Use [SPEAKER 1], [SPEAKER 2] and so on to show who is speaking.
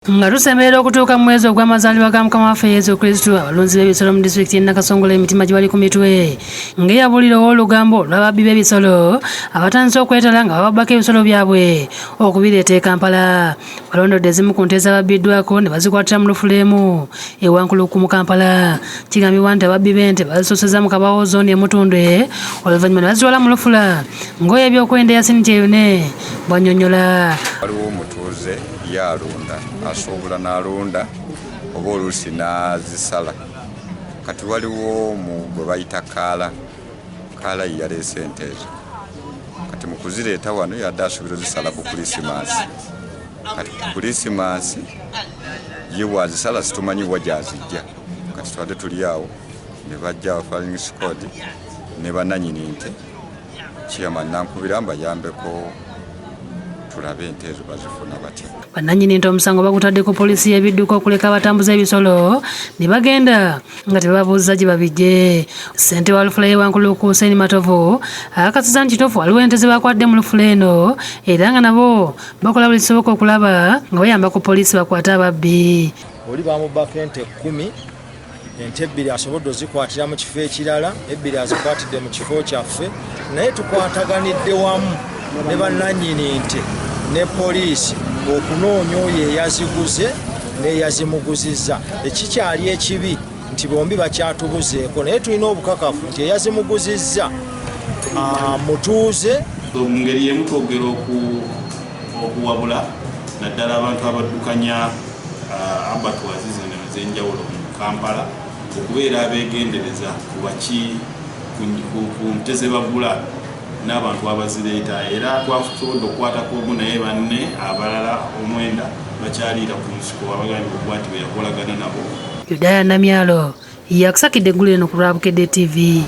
[SPEAKER 1] Nga tusemera okutuuka mu mwezi ogw'amazaalibwa ga Mukama waffe Yesu Kristo, abalunzi b'ebisolo mu disitulikiti y'e Nakasongola emitima gye bali ku mitwe ng'eyabuliro w'olugambo lw'ababbi b'ebisolo abatandise okwetala nga bababbako ebisolo byabwe okubireeta e Kampala. Balondodde ezimu ku nte ezababbiddwako ne bazikwatira mu lufula emu ewankuluku mu Kampala. Kigambibwa nti ababbi b'ente bazisoosezza mu Kabawo zooni e Mutundwe oluvannyuma ne bazitwala mu lufula ng'oyo ebyokwenda Yasinti Eyune bw'annyonnyola.
[SPEAKER 2] Waliwo omutuuze yalunda asobola n'alunda oba oluusi n'azisala. Kati waliwo gwe bayita kaala ye yaleese ente ezo. Kati mu kuzireeta wano yadde asuubira ozisala ku Kulisimasi. Kati ku Kulisimasi ye wazisala situmanyiwa gyazijja. Kati twadde tuli awo ne bajja Flying Squad ne bannannyini nte Chairman Nankubira mbayambeko tulabe ente ezo bazifuna batya.
[SPEAKER 1] Bannannyini nte omusango bagutaddeko poliisi y'ebidduka okuleka abatambuza ebisolo ne bagenda nga tebabuuza gye babijje. Ssente wa lufula y'ewankuluku Hussein Matovu akakasiza nti kituufu waliwo ente ze bakwadde mu lufula eno era nga nabo bakola buli kisoboka okulaba nga bayamba ku poliisi bakwate ababbi.
[SPEAKER 3] Oli bamubbako ente 10, ente 2 asobodde ozikwatira mu kifo ekirala, 2 azikwatidde mu kifo kyaffe, naye tukwataganidde wamu ne bannannyini nte ne poliisi okunoonya oyo eyaziguze n'eyazimuguzizza. Ekikyali ekibi nti bombi bakyatubuzeeko, naye tulina obukakafu nti eyazimuguzizza mutuuze.
[SPEAKER 4] Mu ngeri y'emu twogera okuwabula naddala abantu abaddukanya abatwazi zino ez'enjawulo mu Kampala okubeera abeegendereza ku nte ze bagula n'abantu abazireeta, era twasobodde okukwatako omu naye banne abalala omwenda bakyaliira ku nsiko abagambibwa nti bwe yakolagana nabo.
[SPEAKER 1] Yudaya Namyalo yakusakidde eggulu eno ku lwa Bukedde TV.